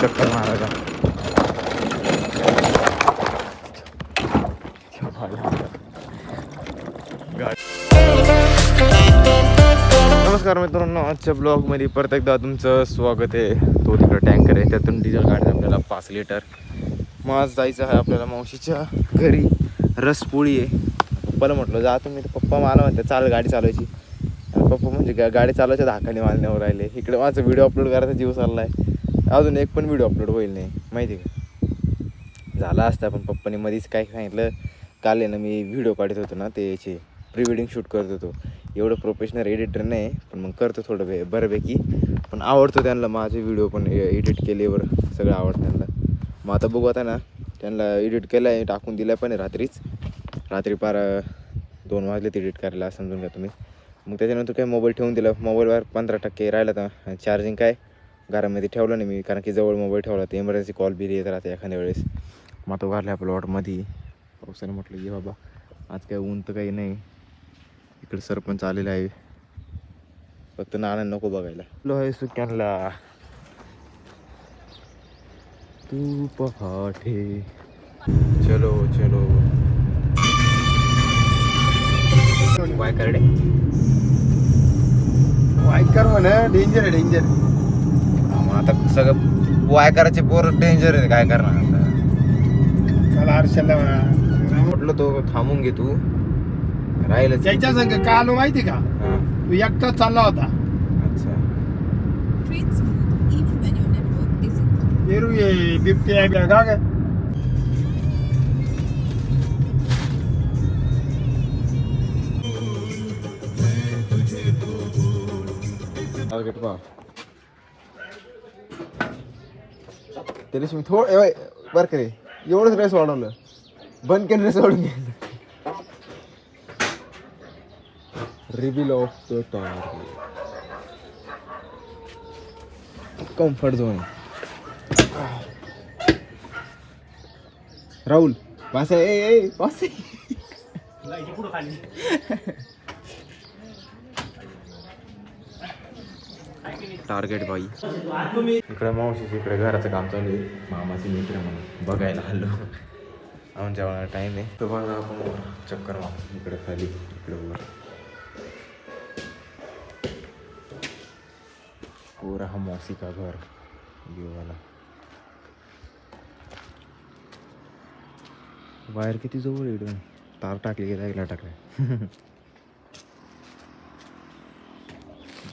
चक्कर मारायला. नमस्कार मित्रांनो, आजच्या ब्लॉगमध्ये परत एकदा तुमचं स्वागत आहे. तो तिकडं टँकर आहे, त्यातून डिझेल काढायचं आपल्याला 5 लिटर. मग आज जायचं आहे आपल्याला मावशीच्या घरी. रसपोळी आहे. पप्पाला म्हटलं जा तुम्ही, तर पप्पा मला म्हणते चाल गाडी चालवायची. आणि पप्पा म्हणजे गाडी चालवायच्या धाकाने मारण्यावर राहिले. इकडे माझा व्हिडिओ अपलोड करायचा जीव चालला आहे. अजून एक पण व्हिडिओ अपलोड होईल नाही माहिती का. झाला असता पण पप्पाने मध्येच काय सांगितलं. काल आहे ना मी व्हिडिओ काढत होतो ना, ते याचे प्री वेडिंग शूट करत होतो. एवढं प्रोफेशनल एडिटर नाही, पण मग करतो थोडं बऱ्यापैकी. पण आवडतो त्यांना माझे व्हिडिओ पण एडिट केल्यावर सगळं आवडतं त्यांना. मग आता बघू आता ना, त्यांना एडिट केलं आहे, टाकून दिलं पण आहे रात्री पार 2 वाजले ते एडिट करायला समजून घ्या तुम्ही. मग त्याच्यानंतर काय मोबाईल ठेवून दिला. मोबाईलवर 15% राहिला तर चार्जिंग काय घरामध्ये ठेवलं नाही मी, कारण की जवळ मोबाईल ठेवला तर इमर्जन्सी कॉल बी येत राहते एखाद्या वेळेस. मग तो घालला प्लॉटमध्ये. पावसाने म्हटलं की बाबा आज काय ऊन तर काही नाही. इकडे सरपंच आलेला आहे, फक्त नाना नको बघायला. लो आहे सुक्यानला तू पहाटे. चलो चलो वायकर म्हणा डेंजर आहे डेंजर. मग आता सगळं वायकराचे पोर डेंजर आहे. काय करणार आता. काल हर्षलला म्हटलं तो थांबून घे तू राहिलं त्याच्या संग काल माहिती का, तू एकटाच चालला होता. अच्छा पेरू ये बिबटे आहे का ग. त्याला मी थोडं बरं का रे, एवढंच रेस वाढवलं. बंद केलं रेस वाढून घ्यायचं. Reveal of the target comfort zone. Rahul pass आहे पास टार्गेट बाई. इकडे मावशीच्या इकडे घराचं काम चालू आहे. मामाचे मित्र म्हणून बघायला आलो. आमच्या वेळा टाईम आहे तर बघा आपण चक्कर मार. इकडे खाली इकडे वर पूरा हा मौसी का घर ये वाला. वायर किती जवळ आहे. तार टाकली की टाकले.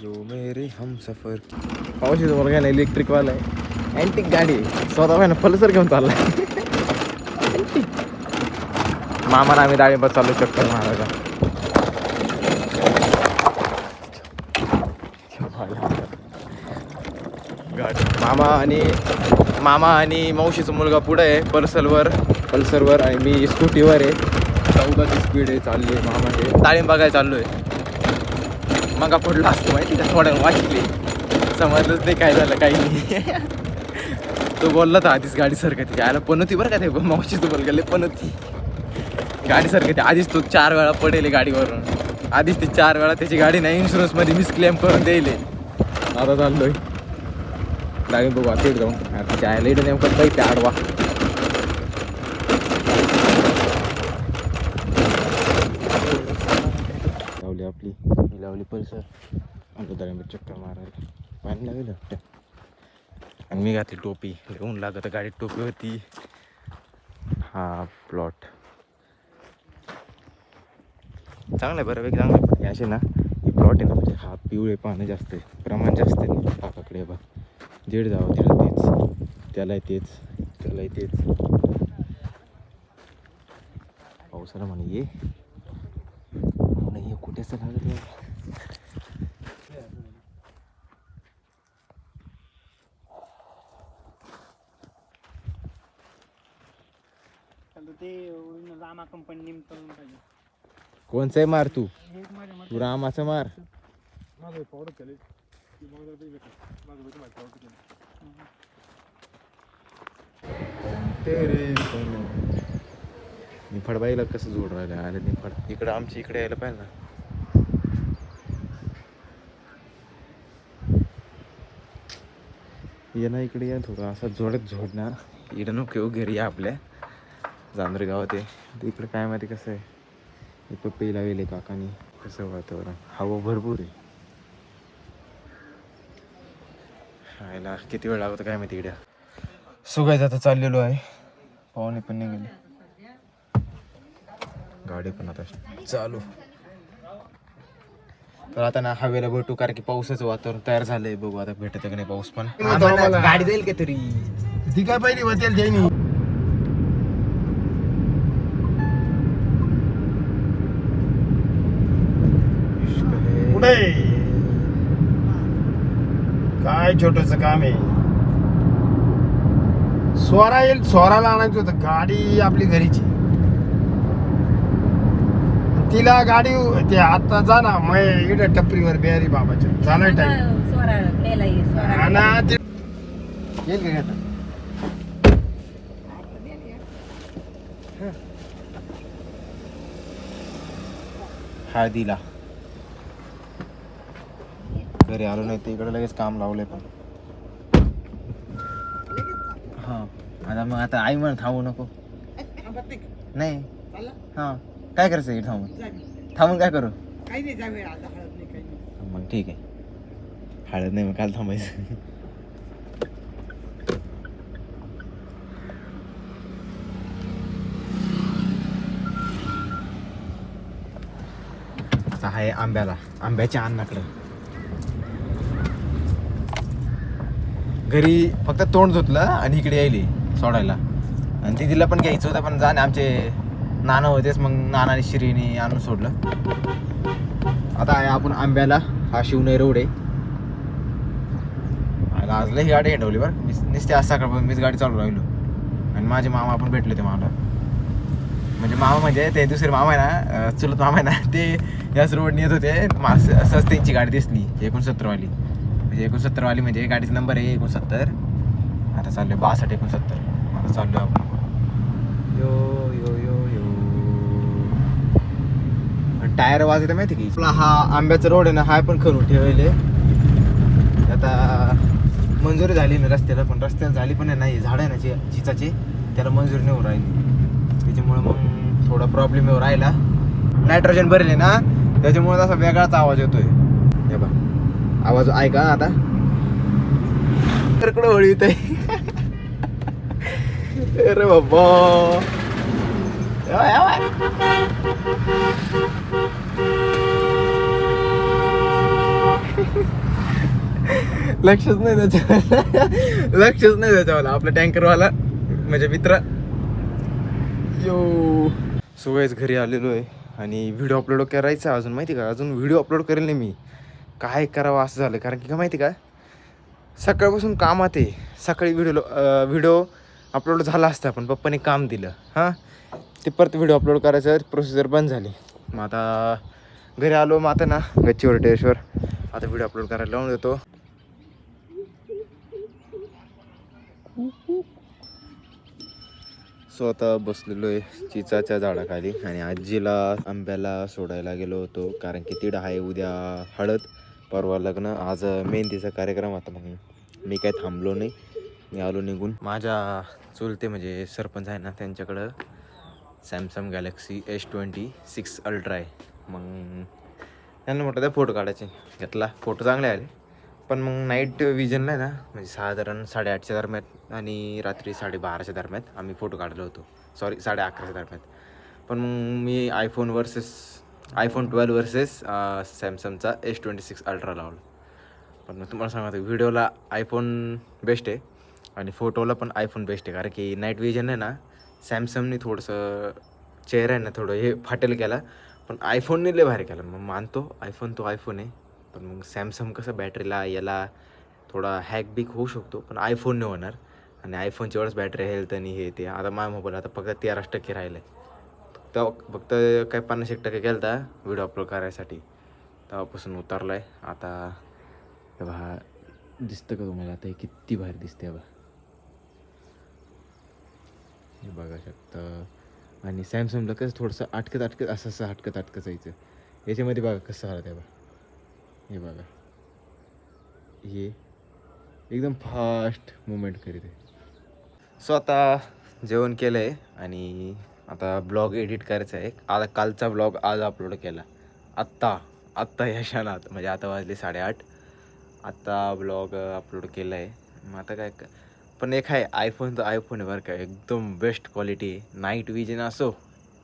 जो मेरे हम सफर. पावशी जवळ काय ना इलेक्ट्रिक वाला आहे. अँटिक गाडी स्वतः आहे ना, पल्सर घेऊन चाललाय. मामाला आम्ही डाळिंबात चालू चक्कर मारायला. मामा आणि मावशीचा मुलगा पुढे आहे पल्सरवर आणि मी स्कूटीवर आहे. 14ची स्पीड आहे चालली. मामा हे डाळिंब बघायला चाललो आहे. मग पडला असतो माहिती का, थोड्या वाचली समजलंच नाही काय झालं काही नाही. तो बोलला तर आधीच गाडी सरकते. यायला पण होती बरं का, ते मावशीचं बोलले पण होती गाडी सरकते. आधीच तो 4 वेळा पडेल गाडीवरून. आधीच ते 4 वेळा त्याची गाडी नाही इन्शुरन्समध्ये मिसक्लेम करून द्यायले. आता चाललोय लागेल बघू आता जाऊन. आता जायला इथं नेमकं काही ते आडवा लावली आपली लावली पल्सर. आमच्या दरम्यान चक्कर मारायला पाणी लागेल वाटतं. आणि मी घातली टोपी. घेऊन लागत गाडीत टोपी होती. हा प्लॉट चांगलं आहे बऱ्यापैकी चांगलं आहे. असे ना हे प्लॉट आहे ना, म्हणजे हा पिवळे पाणी जास्त आहे, प्रमाण जास्त आहे काकाकडे. बा जेड जावं त्याला तेच, त्यालाही तेच, त्यालाही तेच. पावसाला म्हणे ये नाही कुठेच लागत नाही. रामा कंपनी कोणचं आहे मार तू रामाचं मार. निफाड बाईला कसं जोड राहिलं. अरे निफाड इकडं आमच्या इकडे यायला पाहिजे ना. ये ना इकडे या थोडं असं जोडत झोड ना इकडं नको येऊ घरी या आपल्या जांभरे गावात आहे तर इकडे काय माहिती कसं आहे हे पपई लावले काकानी कसं वातावरण हवा भरपूर आहे खायला किती वेळ लागतो काय माहिती इकडे सुगायचं आता चाललेलो आहे पाहुणे पण निघाले गाडी पण आता चालू तर आता ना हवेला भेटू कारण की पावसाचं वातावरण तयार झालंय बघू आता भेटत का नाही पाऊस पण गाडी जाईल का तरी ती काय पहिली होतील त्यांनी पुढे काय छोटस काम आहे स्वरा येईल स्वराला आणायचं होतं गाडी आपली घरीची तिला गाडी ते आता जा ना मग इकडे टपरीवर बिहारी बाबाच्या झालाय टाइम ना ते येईल का आता हळदीला घरी आलो नाही तर इकडे लगेच काम लावलंय पण हा आता मग आता आई म्हण थांबू नको नाही हा काय करायचं इकडे थांबून काय करू मग ठीक आहे हळद नाही मग काल थांबायचं आता आहे आंब्याच्या अन्नाकडं घरी फक्त तोंड धुतलं आणि इकडे यायली सोडायला आणि तिला पण घ्यायचं होतं पण जाणे आमचे नाना होतेच मग नानाने शिरीने आणून सोडलं आता आहे आपण आंब्याला हा शिवनेर रोड आहे आजला ही गाडी हिंडवली बरं नुसते आज सकाळपासून मीच गाडी चालू राहिलो आणि माझे मामा पण भेटले ते मला म्हणजे मामा म्हणजे ते दुसरे मामा आहे ना चुलत मामा आहे ना ते याच रोडने येत होते असंच त्यांची गाडी दिसली 69वाली म्हणजे 69वाली म्हणजे गाडीचा नंबर आहे 69 आता चाललो 62 69 आता चाललो आपण यो यो यो यो टायर वाजते माहिती की आपला हा आंब्याचा रोड आहे ना हा पण खरून ठेवले आता मंजुरी झाली ना रस्त्याला पण रस्त्याला झाली पण नाही झाड आहे ना चिचाची त्याला मंजुरी नाही राहिली त्याच्यामुळे मग थोडा प्रॉब्लेम येऊ राहिला नायट्रोजन भरले ना त्याच्यामुळे असा वेगळाच आवाज येतोय हे बा आवाज ऐका आता इकडे होळी येत आहे अरे बाबा लक्षच नाही त्याच्यावाला आपला टँकरवाला म्हणजे मित्र यो सुगायच घरी आलेलो आहे आणि व्हिडिओ अपलोड करायचा अजून माहिती का अजून व्हिडिओ अपलोड करेल नाही मी काय करावं असं झालं कारण की का माहिती का सकाळपासून कामात आहे सकाळी व्हिडिओ अपलोड झाला असता पण पप्पाने काम दिलं हां ते परत व्हिडिओ अपलोड करायचं प्रोसिजर बंद झाली मग आता घरी आलो मग आता ना गच्चीवर टेरेसवर आता व्हिडिओ अपलोड करायला लावून देतो सो आता बसलेलो आहे चिचाच्या झाडाखाली आणि आजीला आंब्याला सोडायला गेलो होतो कारण की तिकडं आहे उद्या हळद परवा लग्न आज मेहंदीचा कार्यक्रम होता मग मी काय थांबलो नाही मी आलो निघून माझ्या चुलते म्हणजे सरपंच आहे ना त्यांच्याकडं सॅमसंग गॅलेक्सी S26 अल्ट्रा आहे मग त्यांना म्हटलं त्या फोटो काढायचे घेतला फोटो चांगले आले पण मग नाईट विजनला आहे ना म्हणजे साधारण 8:30च्या दरम्यान आणि रात्री 12:30च्या दरम्यान आम्ही फोटो काढलो होतो सॉरी 11:30च्या दरम्यान पण मग मी आयफोन 12 वर्सेस सॅमसंगचा S26 अल्ट्रा लावला पण मग तुम्हाला सांगतो व्हिडिओला आयफोन बेस्ट आहे आणि फोटोला पण आयफोन बेस्ट आहे कारण की नाईट विजन आहे ना सॅमसंगने थोडंसं चेहरा आहे ना थोडं हे फाटेल केला पण आयफोनने लय भारी केला मग मानतो आयफोन तो आयफोन आहे पण मग सॅमसंग कसं बॅटरीला याला थोडा हॅक बिक होऊ शकतो पण आयफोन नाही होणार आणि आयफोनची एवढंच बॅटरी हेल्थ आणि हे ते आता माझ्या मोबाईल आता फक्त 13% राहिलं आहे फक्त काय 50% केलं होता व्हिडिओ अपलोड करायसाठी तेव्हापासून उतरला आहे आता बघा दिसतं का तुम्हाला आता हे किती भारी दिसते बघा हे बघा शकता आणि सॅमसंगला कसं थोडंसं अटकत असं अटकत जायचं याच्यामध्ये बघा कसं आलं ते बघा हे बघा हे एकदम फास्ट मुवमेंट करीत आहे. सो आता जेवण केलं आहे आणि आता ब्लॉग एडिट करायचा आहे. आता कालचा ब्लॉग आज अपलोड केला. आत्ता या क्षणात म्हणजे आता वाजले 8:30. आत्ता ब्लॉग अपलोड केला आहे. मग आता काय पण एक आहे आयफोन तर आयफोन आहे बरं का, एकदम बेस्ट क्वालिटी आहे. नाईट विजन असो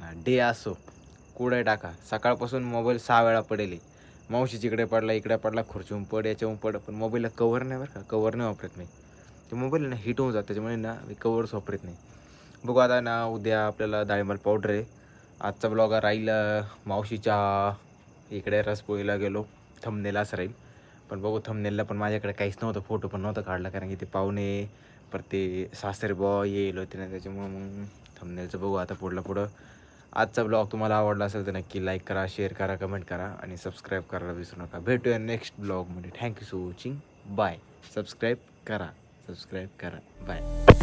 ना डे असो कुठे टाका. सकाळपासून मोबाईल 6 वेळा पडेल. मावशीची इकडे पडला खुर्चीहून पड याच्याहून पड, पण मोबाईलला कवर नाही बरं का, कवर नाही वापरत नाही. ते मोबाईल ना हिट होऊन जातं, त्याच्यामुळे ना मी कवर्स वापरत नाही. बघू आता ना उद्या आपल्याला डाळिंबाल पावडर आहे. आजचा ब्लॉग राहील मावशीच्या इकडे रसपोळीला गेलो, थंबनेल असं राहील. पण बघू थंबनेलला पण माझ्याकडे काहीच नव्हतं, फोटो पण नव्हता काढला, कारण की ते पाहुणे पर ते सासरे बॉय येईल होते ना, त्याच्यामुळं मग थंबनेलचं बघू आता पुढं. आजचा ब्लॉग तुम्हाला आवडला असेल तर नक्की लाईक करा, शेअर करा, कमेंट करा आणि सबस्क्राईब करायला विसरू नका. भेटूया नेक्स्ट ब्लॉगमध्ये. Thank you for watching. Bye. Subscribe करा. बाय.